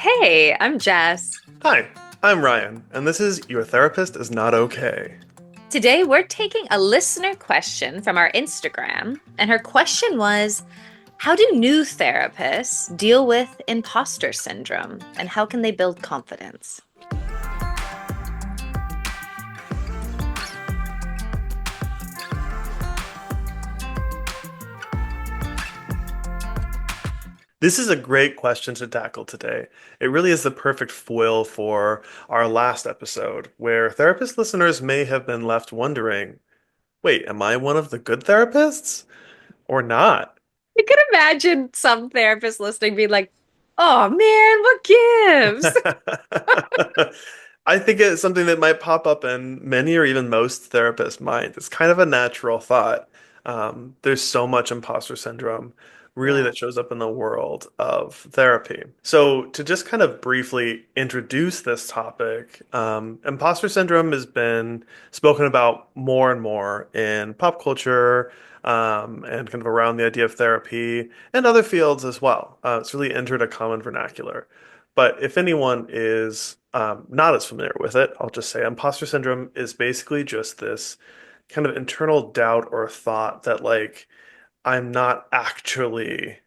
Hey, I'm Jess. Hi, I'm Ryan, and this is Your Therapist is Not Okay. Today we're taking a listener question from our Instagram, and her question was, how do new therapists deal with imposter syndrome, and how can they build confidence? This is a great question to tackle today. It really is the perfect foil for our last episode, where therapist listeners may have been left wondering, wait, am I one of the good therapists or not? You can imagine some therapists listening being like, oh man, what gives? I think it's something that might pop up in many or even most therapists' minds. It's kind of a natural thought. There's so much imposter syndrome, really, Yeah. that shows up in the world of therapy. So, to just kind of briefly introduce this topic, imposter syndrome has been spoken about more and more in pop culture, and kind of around the idea of therapy and other fields as well. It's really entered a common vernacular. But if anyone is not as familiar with it, I'll just say imposter syndrome is basically just this kind of internal doubt or thought that, like, I'm not actually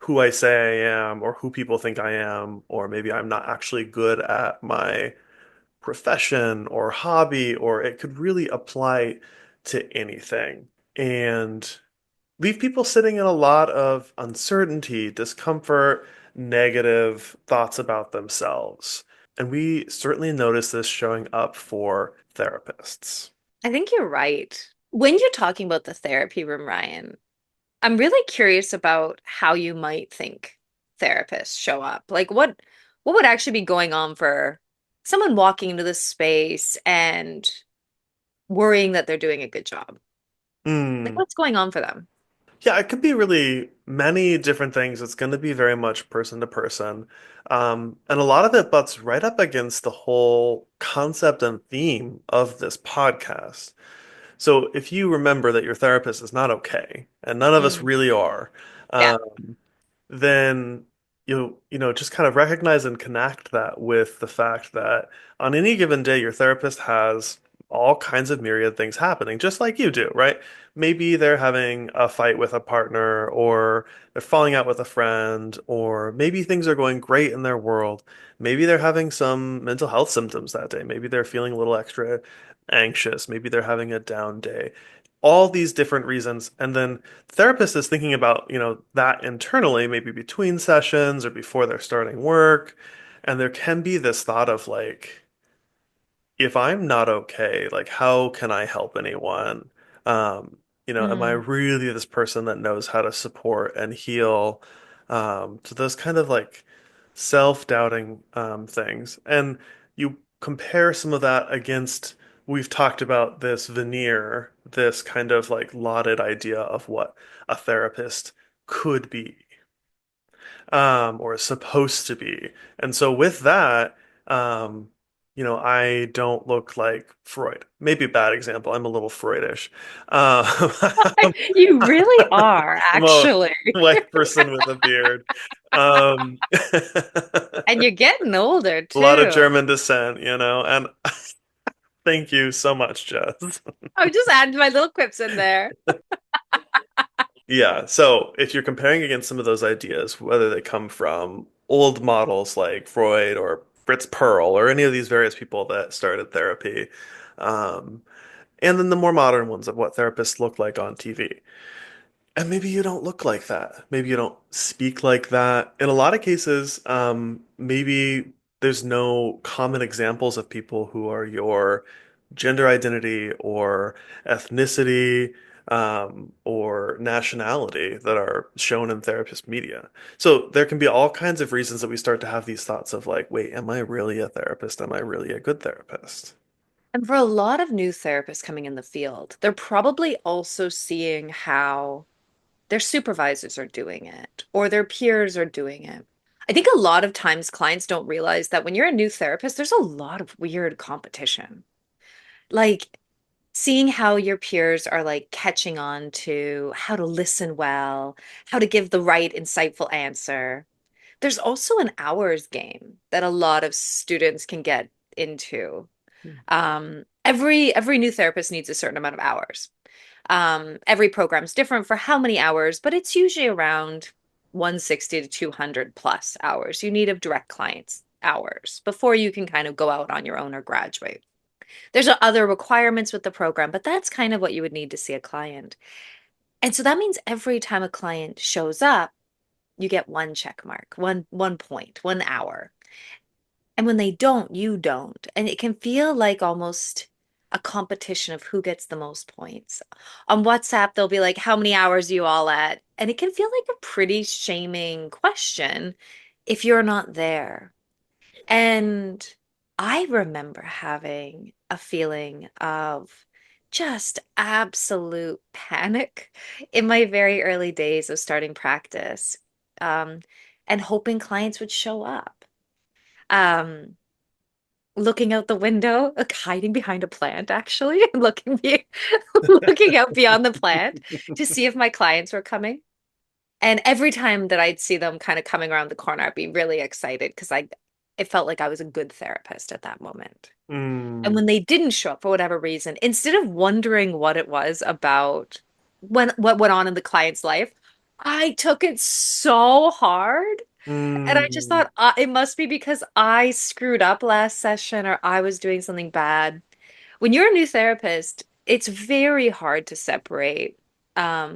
who I say I am or who people think I am, or maybe I'm not actually good at my profession or hobby, or it could really apply to anything. And leave people sitting in a lot of uncertainty, discomfort, negative thoughts about themselves. And we certainly notice this showing up for therapists. I think you're right. When you're talking about the therapy room, Ryan, I'm really curious about how you might think therapists show up. Like what would actually be going on for someone walking into this space and worrying that they're doing a good job? Like Hmm. what's going on for them? Yeah, it could be really many different things. It's going to be very much person to person. And a lot of it butts right up against the whole concept and theme of this podcast. So if you remember that your therapist is not okay, and none of us Mm, really are, yeah. then you know just kind of recognize and connect that with the fact that on any given day your therapist has all kinds of myriad things happening just like you do, right? Maybe they're having a fight with a partner, or they're falling out with a friend, or maybe things are going great in their world. Maybe they're having some mental health symptoms that day. Maybe they're feeling a little extra anxious. Maybe they're having a down day. All these different reasons. And then the therapist is thinking about, that internally, maybe between sessions or before they're starting work. And there can be this thought of like, if I'm not okay, like how can I help anyone? Am I Mm. really this person that knows how to support and heal? To those kind of like self-doubting things. And you compare some of that against, we've talked about this veneer, this kind of like lauded idea of what a therapist could be, or is supposed to be. And so with that, um, I don't look like Freud. Maybe a bad example. I'm a little Freudish. Um, You really are, I'm a actually. white person with a beard. A And you're getting older lot of too. German descent, and thank you so much, Jess. I'm just adding my little quips in there. Yeah, so if you're comparing against some of those ideas, whether they come from old models like Freud or Fritz Perl or any of these various people that started therapy, um, and then the more modern ones of what therapists look like on TV. And maybe you don't look like that. Maybe you don't speak like that. In a lot of cases, maybe there's no common examples of people who are your gender identity or ethnicity, or nationality that are shown in therapist media. So there can be all kinds of reasons that we start to have these thoughts of like, wait, am I really a therapist? Am I really a good therapist? And for a lot of new therapists coming in the field, they're probably also seeing how their supervisors are doing it or their peers are doing it. I think a lot of times clients don't realize that when you're a new therapist, there's a lot of weird competition. Like seeing how your peers are like catching on to how to listen well, how to give the right insightful answer. There's also an hours game that a lot of students can get into. Every new therapist needs a certain amount of hours. Every program's different for how many hours, but it's usually around 160 to 200 plus hours you need of direct clients hours before you can kind of go out on your own or graduate. There's other requirements with the program, but that's kind of what you would need to see a client. And so that means every time a client shows up, you get one check mark, one point, 1 hour. And when they don't, you don't. And it can feel like almost a competition of who gets the most points. On WhatsApp, they'll be like, how many hours are you all at? And it can feel like a pretty shaming question if you're not there. And I remember having a feeling of just absolute panic in my very early days of starting practice, um, and hoping clients would show up. Um, Looking out the window, like hiding behind a plant, actually, and looking out beyond the plant to see if my clients were coming. And every time that I'd see them kind of coming around the corner, I'd be really excited because it felt like I was a good therapist at that moment. And Mm, when they didn't show up for whatever reason, instead of wondering what it was about what went on in the client's life, I took it so hard. And I just mm, thought it must be because I screwed up last session or I was doing something bad. When you're a new therapist, it's very hard to separate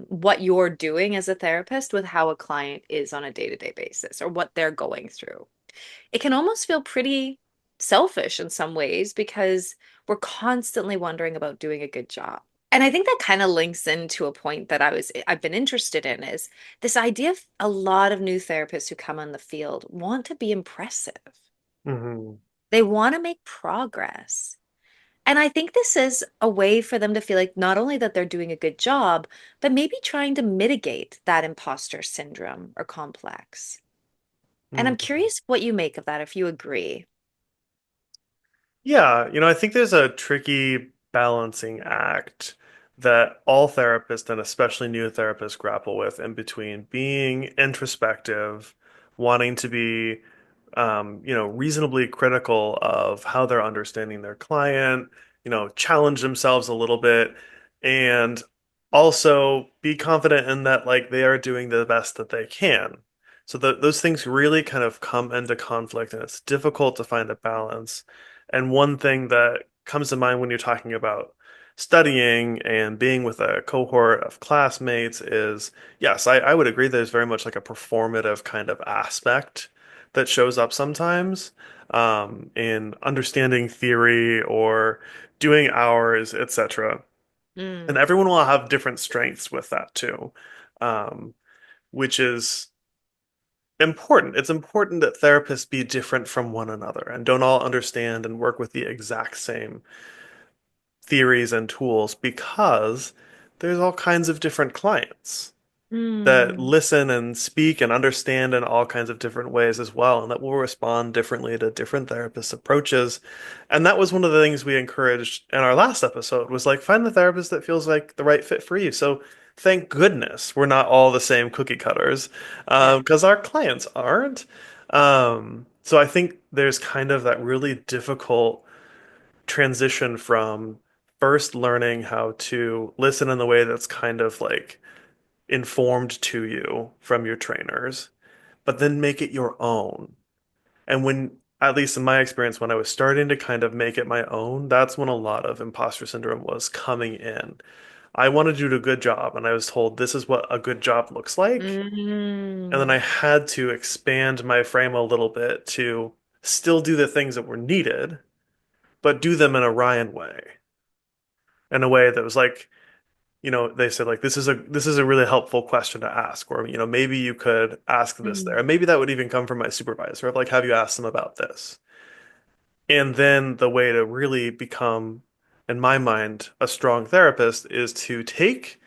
what you're doing as a therapist with how a client is on a day-to-day basis or what they're going through. It can almost feel pretty selfish in some ways because we're constantly wondering about doing a good job. And I think that kind of links into a point that I've been interested in is this idea of a lot of new therapists who come on the field want to be impressive. mhm. They want to make progress. And I think this is a way for them to feel like not only that they're doing a good job, but maybe trying to mitigate that imposter syndrome or complex. And I'm Mm. curious what you make of that, if you agree. Yeah, I think there's a tricky balancing act that all therapists and especially new therapists grapple with in between being introspective, wanting to be, reasonably critical of how they're understanding their client, challenge themselves a little bit, and also be confident in that like they are doing the best that they can. So those things really kind of come into conflict, and it's difficult to find a balance. And one thing that comes to mind when you're talking about studying and being with a cohort of classmates is, yes, I would agree there's very much like a performative kind of aspect that shows up sometimes in understanding theory or doing hours, etc. And Mm, everyone will have different strengths with that too, um, which is important. It's important that therapists be different from one another and don't all understand and work with the exact same theories and tools because there's all kinds of different clients that mm, listen and speak and understand in all kinds of different ways as well, and that will respond differently to different therapists' approaches. And that was one of the things we encouraged in our last episode was like find the therapist that feels like the right fit for you. So thank goodness we're not all the same cookie cutters, yeah. because our clients aren't. So I think there's kind of that really difficult transition from first learning how to listen in the way that's kind of like informed to you from your trainers, but then make it your own. And when, at least in my experience, when I was starting to kind of make it my own, that's when a lot of imposter syndrome was coming in. I wanted to do a good job, and I was told this is what a good job looks like. And then Mm, I had to expand my frame a little bit to still do the things that were needed, but do them in a Ryan way, in a way that was like, they said like this is a really helpful question to ask, or maybe you could ask this there, mm, and maybe that would even come from my supervisor of like, have you asked them about this? And then the way to really become, in my mind, a strong therapist is to take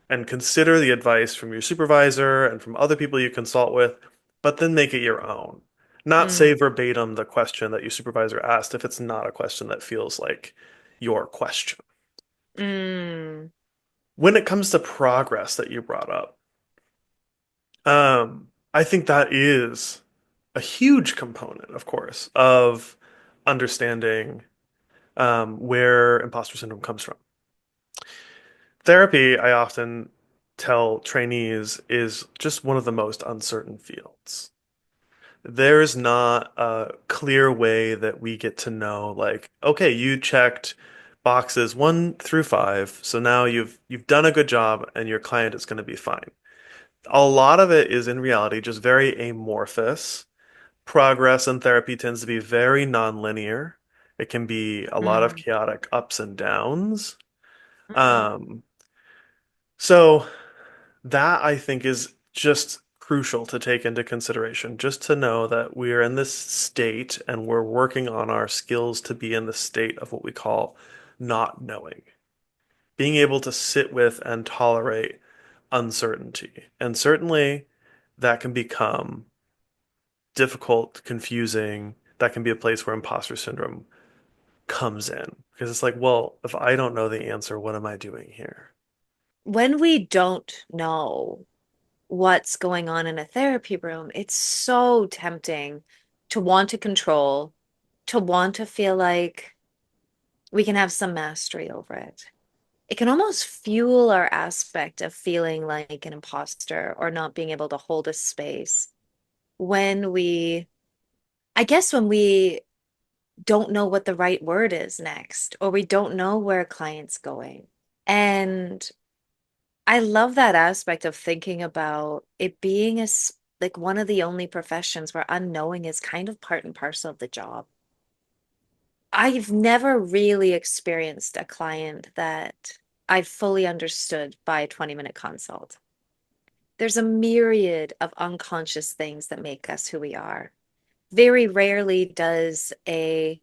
and consider the advice from your supervisor and from other people you consult with, but then make it your own. Not say mm, verbatim the question that your supervisor asked if it's not a question that feels like your question. mm, When it comes to progress that you brought up, I think that is a huge component, of course, of understanding where imposter syndrome comes from. Therapy, I often tell trainees, is just one of the most uncertain fields. There's not a clear way that we get to know, like, okay, you checked boxes 1 through 5, so now you've done a good job and your client is going to be fine. A lot of it is in reality just very amorphous. Progress in therapy tends to be very nonlinear. It can be a lot of Mm, chaotic ups and downs. mm. Um, so that I think is just crucial to take into consideration, just to know that we are in this state and we're working on our skills to be in the state of what we call not knowing. Being able to sit with and tolerate uncertainty. And certainly that can become difficult, confusing. That can be a place where imposter syndrome comes in because it's like, well, if I don't know the answer, what am I doing here? When we don't know what's going on in a therapy room, it's so tempting to want to control, to want to feel like we can have some mastery over it. It can almost fuel our aspect of feeling like an imposter or not being able to hold a space when I guess, when we don't know what the right word is next, or we don't know where a client's going. And I love that aspect of thinking about it being like one of the only professions where unknowing is kind of part and parcel of the job. I've never really experienced a client that I've fully understood by a 20-minute consult. There's a myriad of unconscious things that make us who we are. Very rarely does a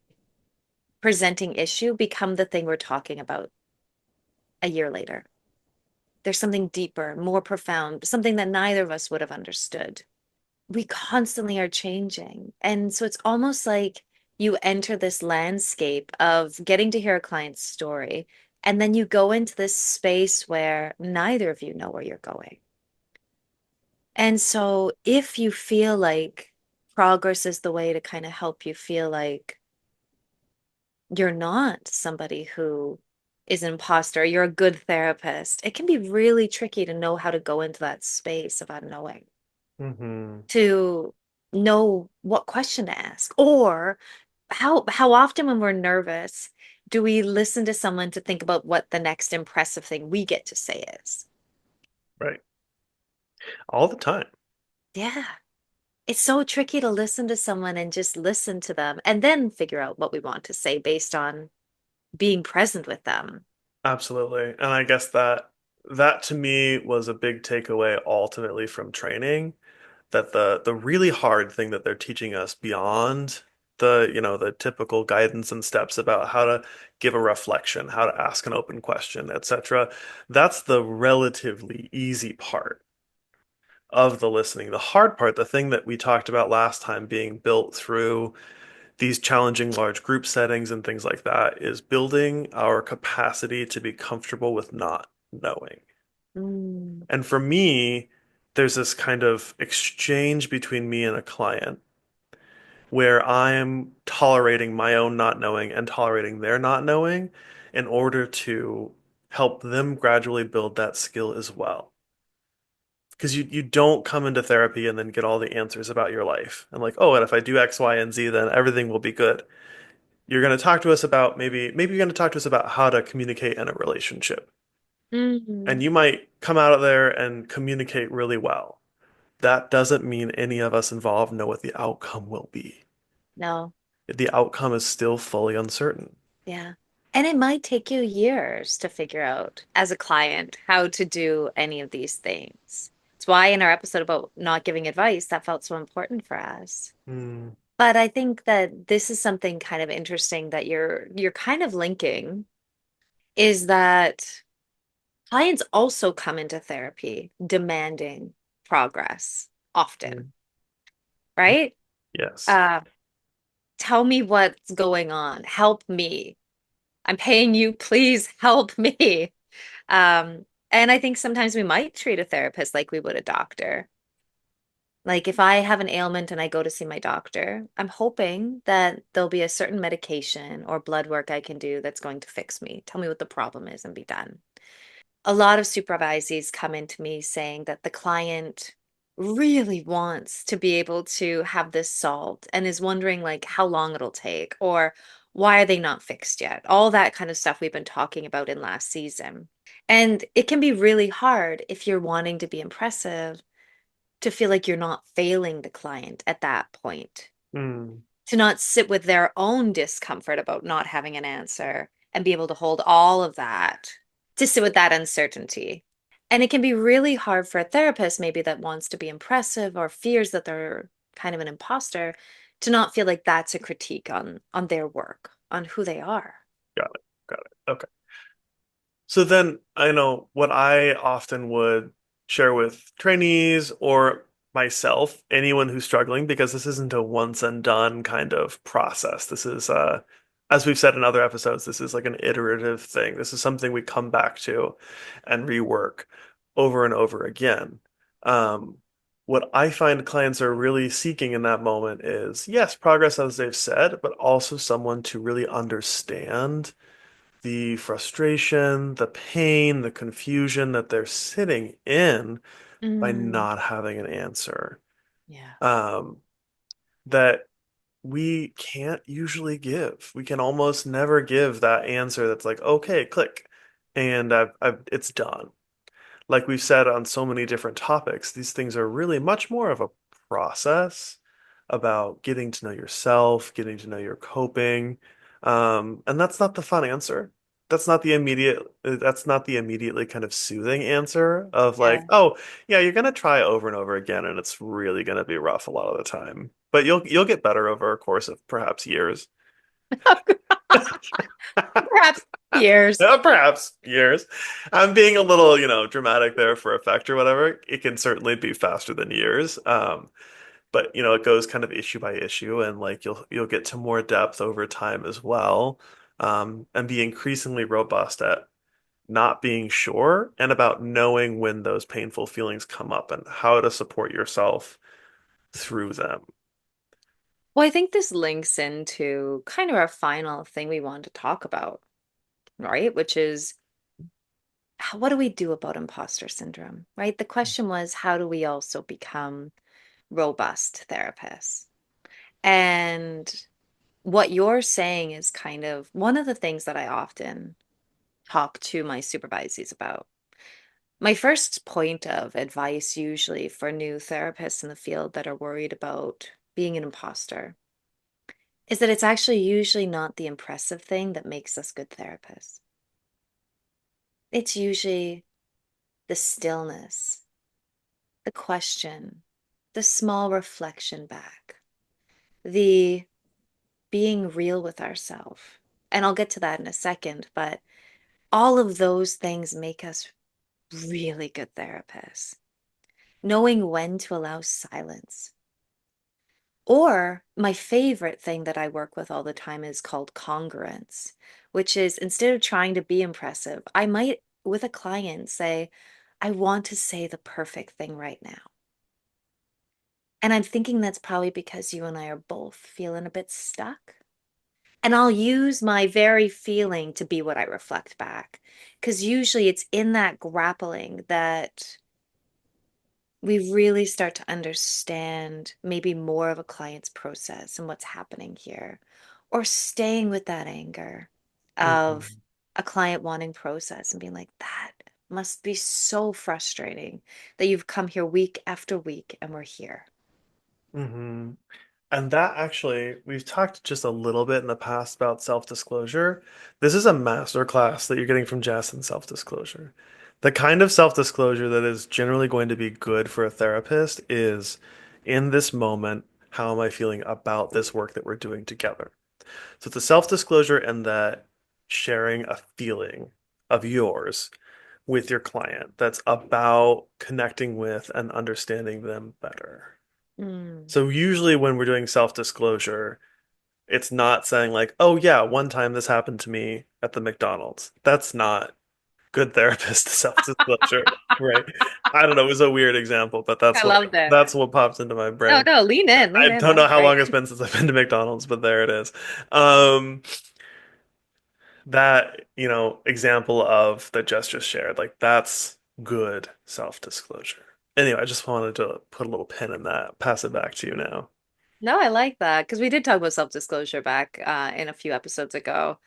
presenting issue become the thing we're talking about a year later. There's something deeper, more profound, something that neither of us would have understood. We constantly are changing. And so it's almost like you enter this landscape of getting to hear a client's story, and then you go into this space where neither of you know where you're going. And so if you feel like progress is the way to kind of help you feel like you're not somebody who is an imposter, you're a good therapist, it can be really tricky to know how to go into that space of unknowing, Hmm. to know what question to ask, or how often when we're nervous do we listen to someone to think about what the next impressive thing we get to say is. Right. All the time. Yeah, it's so tricky to listen to someone and just listen to them and then figure out what we want to say based on being present with them. Absolutely. And I guess that to me was a big takeaway ultimately from training, that the really hard thing that they're teaching us beyond the typical guidance and steps about how to give a reflection, how to ask an open question, etc. That's the relatively easy part of the listening. The hard part, the thing that we talked about last time being built through these challenging large group settings and things like that, is building our capacity to be comfortable with not knowing. Mm, And for me, there's this kind of exchange between me and a client where I'm tolerating my own not knowing and tolerating their not knowing in order to help them gradually build that skill as well. Because you don't come into therapy and then get all the answers about your life. And like, oh, and if I do X, Y, and Z, then everything will be good. You're going to talk to us about maybe you're going to talk to us about how to communicate in a relationship. And mm, you might come out of there and communicate really well. That doesn't mean any of us involved know what the outcome will be. no. The outcome is still fully uncertain. Yeah. And it might take you years to figure out as a client how to do any of these things. It's why in our episode about not giving advice, that felt so important for us. Hmm. But I think that this is something kind of interesting that you're kind of linking, is that clients also come into therapy demanding progress often, right? Yes. Uh, Tell me what's going on. Help me. I'm paying you. Please help me. And I think sometimes we might treat a therapist like we would a doctor. Like if I have an ailment and I go to see my doctor, I'm hoping that there'll be a certain medication or blood work I can do that's going to fix me. Tell me what the problem is and be done. A lot of supervisees come into me saying that the client really wants to be able to have this solved and is wondering like how long it'll take or why are they not fixed yet? All that kind of stuff we've been talking about in last season. And it can be really hard if you're wanting to be impressive to feel like you're not failing the client at that point, Hmm. to not sit with their own discomfort about not having an answer and be able to hold all of that, to sit with that uncertainty. And it can be really hard for a therapist, maybe that wants to be impressive or fears that they're kind of an imposter, to not feel like that's a critique on their work, on who they are. Got it. Got it. Okay. So then I know what I often would share with trainees or myself, anyone who's struggling, because this isn't a once and done kind of process. This is, as we've said in other episodes, this is like an iterative thing. This is something we come back to and rework over and over again. Um, what I find clients are really seeking in that moment is, yes, progress, as they've said, but also someone to really understand the frustration, the pain, the confusion that they're sitting in by Mm, not having an answer. yeah. Um, that we can't usually give. We can almost never give that answer that's like, okay, click, and it's done. Like we've said on so many different topics, these things are really much more of a process about getting to know yourself, getting to know your coping. And that's not the fun answer. That's not the immediately kind of soothing answer of like, Yeah. oh, yeah, you're gonna try over and over again and it's really gonna be rough a lot of the time. But you'll get better over a course of perhaps years. Perhaps years. Perhaps years. I'm being a little, dramatic there for effect or whatever. It can certainly be faster than years. But it goes kind of issue by issue, and like you'll get to more depth over time as well, and be increasingly robust at not being sure and about knowing when those painful feelings come up and how to support yourself through them. Well, I think this links into kind of our final thing we want to talk about, right? Which is what do we do about imposter syndrome, right? The question was, how do we also become robust therapists? And what you're saying is kind of one of the things that I often talk to my supervisees about. My first point of advice, usually for new therapists in the field that are worried about being an imposter, is that it's actually usually not the impressive thing that makes us good therapists. It's usually the stillness, the question, the small reflection back, the being real with ourselves. And I'll get to that in a second, but all of those things make us really good therapists. Knowing when to allow silence. Or my favorite thing that I work with all the time is called congruence, which is instead of trying to be impressive, I might, with a client, say, I want to say the perfect thing right now. And I'm thinking that's probably because you and I are both feeling a bit stuck. And I'll use my very feeling to be what I reflect back. Because usually it's in that grappling that we really start to understand maybe more of a client's process and what's happening here, or staying with that anger of Mhm. a client wanting process and being like, that must be so frustrating that you've come here week after week and we're here. hmm And that actually, we've talked just a little bit in the past about self-disclosure. This is a master class that you're getting from Jess in self-disclosure. The kind of self-disclosure that is generally going to be good for a therapist is in this moment, how am I feeling about this work that we're doing together? So it's a self-disclosure and that sharing a feeling of yours with your client that's about connecting with and understanding them better. Mm. So usually when we're doing self-disclosure, it's not saying like, "Oh yeah, one time this happened to me at the McDonald's." That's not. good therapist self-disclosure, right? I don't know, it was a weird example, but I loved it. that's what pops into my No, brain. no, lean in, I lean in. don't That know was how great. long it's been since I've been to McDonald's, but there it is. Um, that, example of that Jess just shared, like that's good self-disclosure. Anyway, I just wanted to put a little pin in that, pass it back to you now. No, I like that because we did talk about self-disclosure back in a few episodes ago.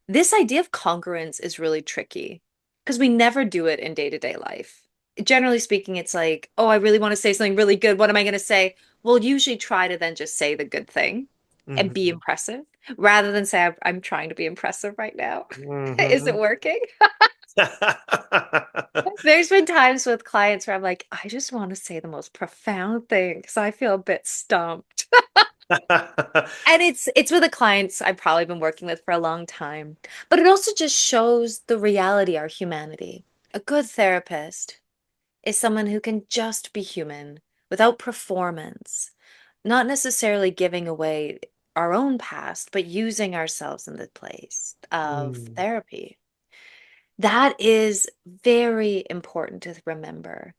This idea of congruence is really tricky because we never do it in day-to-day life. Generally speaking, it's like, oh, I really want to say something really good. What am I going to say? We'll usually try to then just say the good thing and be Hmm. impressive rather than say, I'm trying to be impressive right now. Is it Hmm. working? There's been times with clients where I'm like, I just want to say the most profound thing because I feel a bit stumped. And it's with the clients I've probably been working with for a long time. But it also just shows the reality, our humanity. A good therapist is someone who can just be human without performance, not necessarily giving away our own past, but using ourselves in the place of Mm, therapy. That is very important to remember.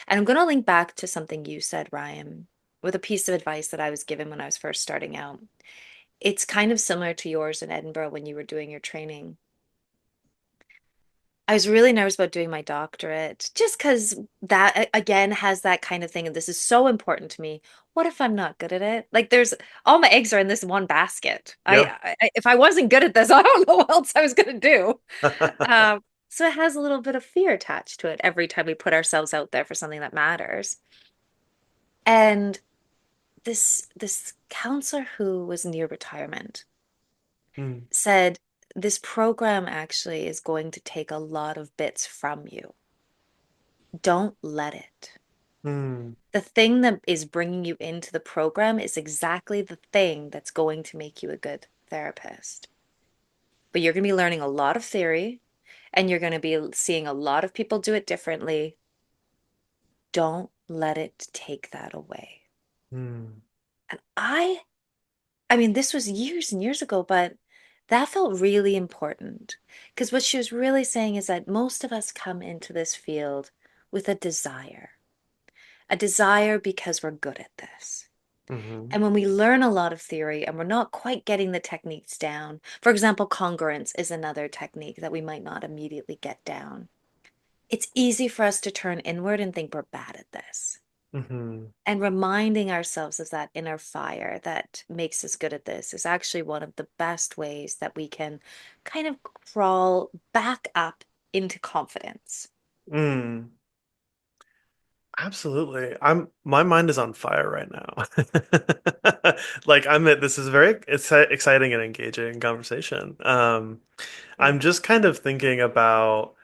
And I'm going to link back to something you said, Ryan, with a piece of advice that I was given when I was first starting out. It's kind of similar to yours in Edinburgh when you were doing your training. I was really nervous about doing my doctorate just because that, again, has that kind of thing. And this is so important to me. What if I'm not good at it? Like, there's all my eggs are in this one basket. yeah. If I wasn't good at this, I don't know what else I was going to do. So it has a little bit of fear attached to it every time we put ourselves out there for something that matters. And this counselor who was near retirement Mm, said, this program actually is going to take a lot of bits from you. Don't let it. mm, The thing that is bringing you into the program is exactly the thing that's going to make you a good therapist. But you're going to be learning a lot of theory and you're going to be seeing a lot of people do it differently. Don't let it take that away. mm, And I mean, this was years and years ago, but that felt really important because what she was really saying is that most of us come into this field with a desire because we're good at this. mhm, And when we learn a lot of theory and we're not quite getting the techniques down, for example, congruence is another technique that we might not immediately get down. It's easy for us to turn inward and think we're bad at this. mhm, And reminding ourselves of that inner fire that makes us good at this is actually one of the best ways that we can kind of crawl back up into confidence. mm. Absolutely. My mind is on fire right now. Like this is very exciting and engaging conversation. I'm Yeah. just kind of thinking about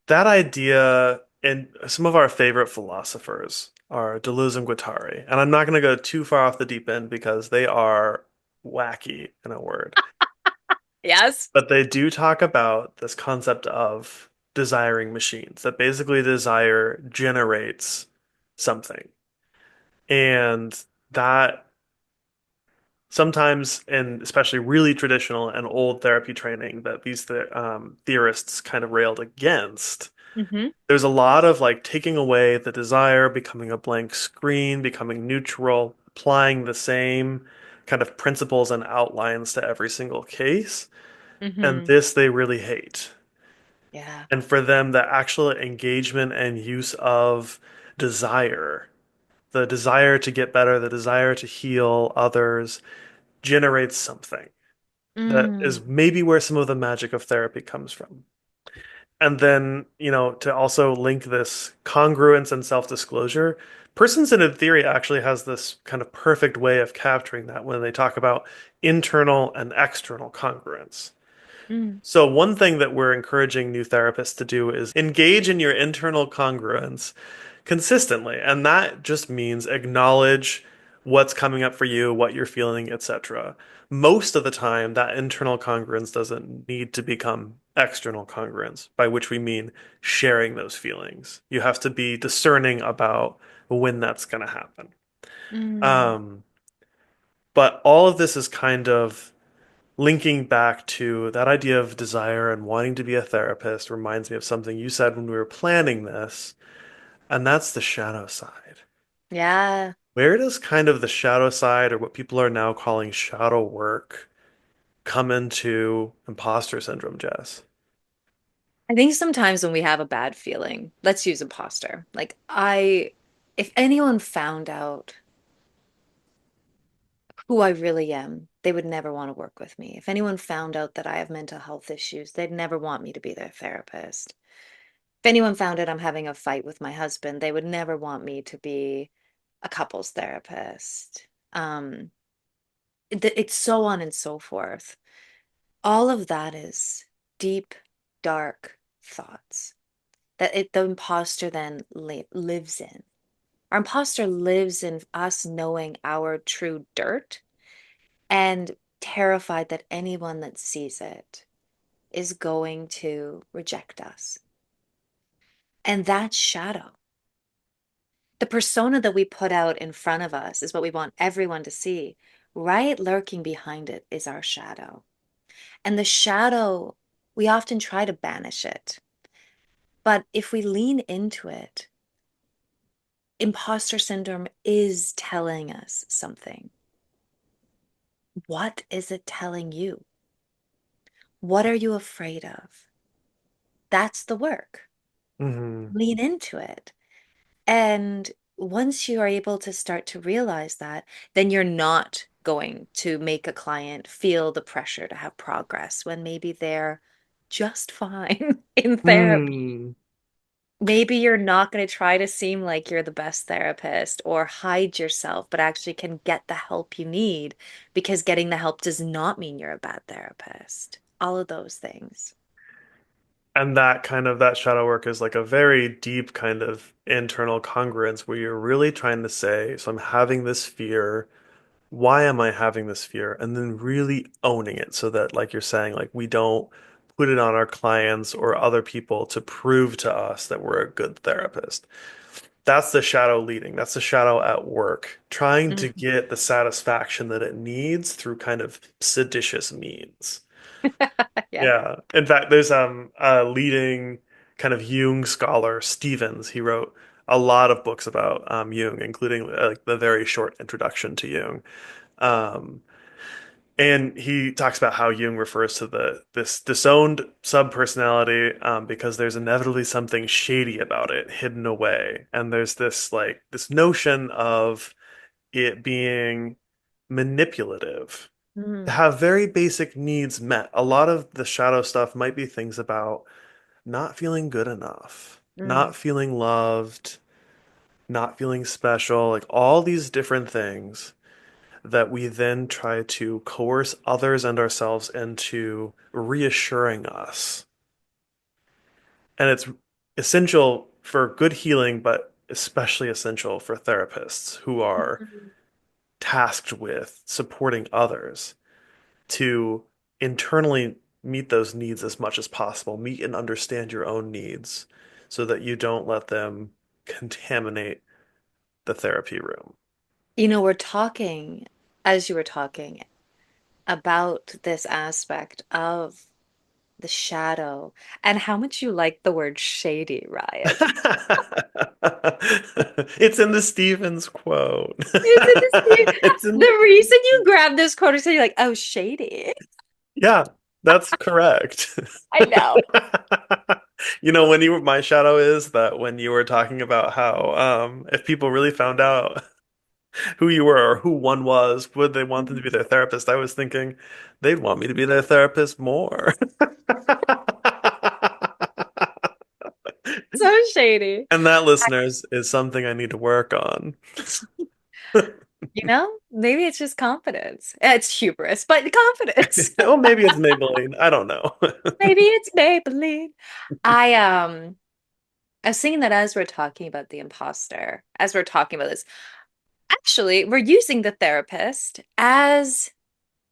that idea, and some of our favorite philosophers are Deleuze and Guattari. And I'm not going to go too far off the deep end because they are wacky in a word. Yes. But they do talk about this concept of desiring machines, that basically desire generates something. And that sometimes, and especially really traditional and old therapy training that these theorists kind of railed against, Hmm. there's a lot of like taking away the desire, becoming a blank screen, becoming neutral, applying the same kind of principles and outlines to every single case. And Hmm. this they really hate. Yeah. And for them, the actual engagement and use of desire, the desire to get better, the desire to heal others, generates something that is Mm. maybe where some of the magic of therapy comes from. And then, to also link this congruence and self-disclosure, person-centered theory actually has this kind of perfect way of capturing that when they talk about internal and external congruence. Mm. So, one thing that we're encouraging new therapists to do is engage in your internal congruence consistently. And that just means acknowledge what's coming up for you, what you're feeling, etc. Most of the time, that internal congruence doesn't need to become external congruence, by which we mean sharing those feelings. You have to be discerning about when that's going to happen. Mm. Um, but all of this is kind of linking back to that idea of desire and wanting to be a therapist reminds me of something you said when we were planning this, and that's the shadow side. Yeah. Where does kind of the shadow side, or what people are now calling shadow work, come into imposter syndrome, Jess? I think sometimes when we have a bad feeling, let's use imposter. If anyone found out who I really am, they would never want to work with me. If anyone found out that I have mental health issues, they'd never want me to be their therapist. If anyone found out I'm having a fight with my husband, they would never want me to be a couples therapist. It's so on and so forth. All of that is deep, dark thoughts the imposter then lives in. Our imposter lives in us knowing our true dirt and terrified that anyone that sees it is going to reject us. And that shadow, the persona that we put out in front of us is what we want everyone to see. Right lurking behind it is our shadow. And the shadow, we often try to banish it. But if we lean into it, imposter syndrome is telling us something. What is it telling you? What are you afraid of? That's the work. Hmm. Lean into it. And once you are able to start to realize that, then you're not going to make a client feel the pressure to have progress when maybe they're just fine in therapy. Hmm. Maybe you're not going to try to seem like you're the best therapist or hide yourself, but actually can get the help you need because getting the help does not mean you're a bad therapist. All of those things. And that kind of that shadow work is like a very deep kind of internal congruence where you're really trying to say, so I'm having this fear. Why am I having this fear? And then really owning it so that, like you're saying, like we don't put it on our clients or other people to prove to us that we're a good therapist. That's the shadow leading. That's the shadow at work, trying to Mhm. get the satisfaction that it needs through kind of seditious means. Yeah. Yeah. In fact, there's a leading kind of Jung scholar, Stevens. He wrote a lot of books about Jung, including like the very short introduction to Jung. Um, and he talks about how Jung refers to the this disowned subpersonality because there's inevitably something shady about it, hidden away, and there's this like this notion of it being manipulative to Mhm. have very basic needs met. A lot of the shadow stuff might be things about not feeling good enough, Mm. not feeling loved, not feeling special, like all these different things that we then try to coerce others and ourselves into reassuring us. And it's essential for good healing, but especially essential for therapists who are Mhm. tasked with supporting others to internally meet those needs as much as possible, meet and understand your own needs so that you don't let them contaminate the therapy room. We're talking, as you were talking, about this aspect of the shadow and how much you like the word shady, Ryan. It's in the Stevens quote. Is it It's in, the reason you grabbed this quote is so you're like, oh, shady. yeah, that's correct. I know. You know, when you my shadow is that when you were talking about how if people really found out who you were or who one was, would they want them to be their therapist? I was thinking they'd want me to be their therapist more. So shady. And that, listeners, is something I need to work on. Maybe it's just confidence. It's hubris, but confidence. Well, maybe it's Maybelline. I don't know. Maybe it's Maybelline. I um I was thinking that as we're talking about the imposter, as we're talking about this, actually, we're using the therapist as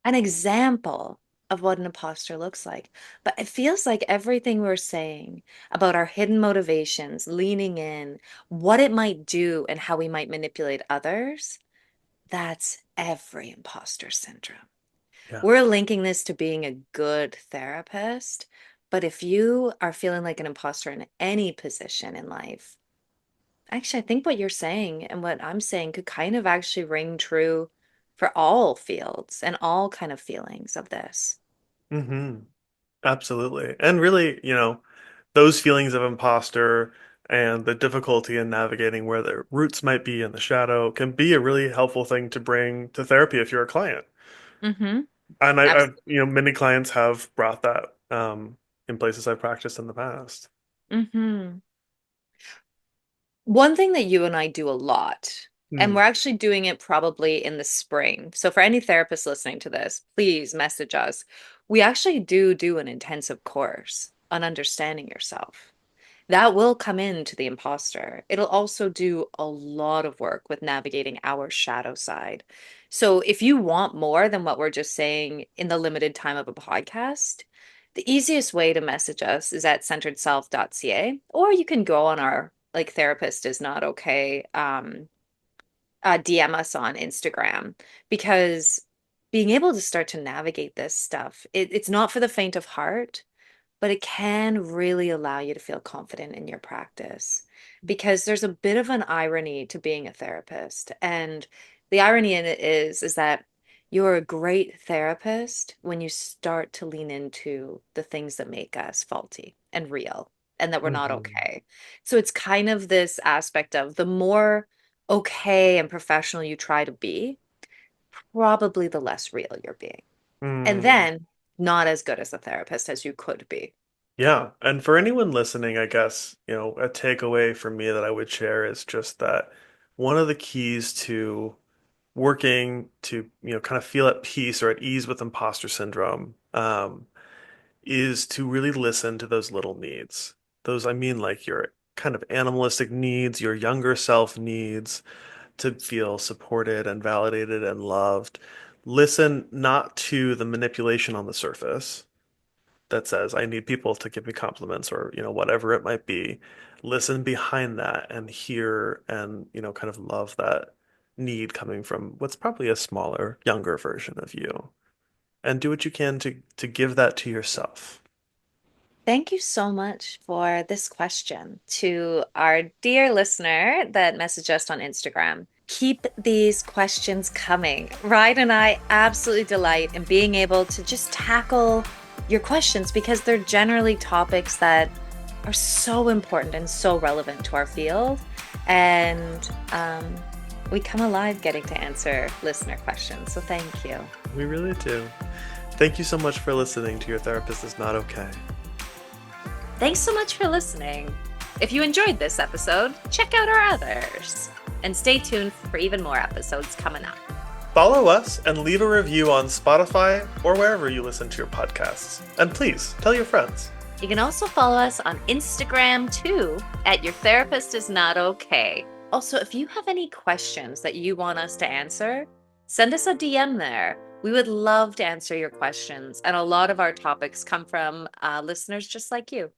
an example of what an imposter looks like. But it feels like everything we're saying about our hidden motivations, leaning in, what it might do, and how we might manipulate others, that's every imposter syndrome. Yeah. We're linking this to being a good therapist. But if you are feeling like an imposter in any position in life, actually, I think what you're saying and what I'm saying could kind of actually ring true for all fields and all kind of feelings of this. hmm Absolutely. And really, those feelings of imposter and the difficulty in navigating where their roots might be in the shadow can be a really helpful thing to bring to therapy if you're a client. Mm-hmm. And I've, Absolutely. many clients have brought that in places I've practiced in the past. Mm-hmm. One thing that you and I do a lot, and Hmm. we're actually doing it probably in the spring. So for any therapist listening to this, please message us. We actually do an intensive course on understanding yourself. That will come into the imposter. It'll also do a lot of work with navigating our shadow side. So if you want more than what we're just saying in the limited time of a podcast, the easiest way to message us is at centeredself.ca, or you can go on our like therapist is not okay DM us on Instagram because being able to start to navigate this stuff, it's not for the faint of heart, but it can really allow you to feel confident in your practice because there's a bit of an irony to being a therapist. And the irony in it is that you're a great therapist when you start to lean into the things that make us faulty and real and that we're not hmm okay. So it's kind of this aspect of the more okay and professional you try to be, probably the less real you're being. And Mm. then not as good as a therapist as you could be. Yeah. And for anyone listening, I guess, a takeaway for me that I would share is just that one of the keys to working to, kind of feel at peace or at ease with imposter syndrome, is to really listen to those little needs. Those, I mean, like your kind of animalistic needs, your younger self needs to feel supported and validated and loved. Listen not to the manipulation on the surface that says, I need people to give me compliments or, whatever it might be. Listen behind that and hear and, kind of love that need coming from what's probably a smaller, younger version of you. And do what you can to give that to yourself. Thank you so much for this question to our dear listener that messaged us on Instagram. Keep these questions coming. Ryan and I absolutely delight in being able to just tackle your questions because they're generally topics that are so important and so relevant to our field. And we come alive getting to answer listener questions. So thank you. We really do. Thank you so much for listening to Your Therapist Is Not Okay. Thanks so much for listening. If you enjoyed this episode, check out our others. And stay tuned for even more episodes coming up. Follow us and leave a review on Spotify or wherever you listen to your podcasts. And please tell your friends. You can also follow us on Instagram too at Your Therapist Is Not Okay. Also, if you have any questions that you want us to answer, send us a DM there. We would love to answer your questions. And a lot of our topics come from listeners just like you.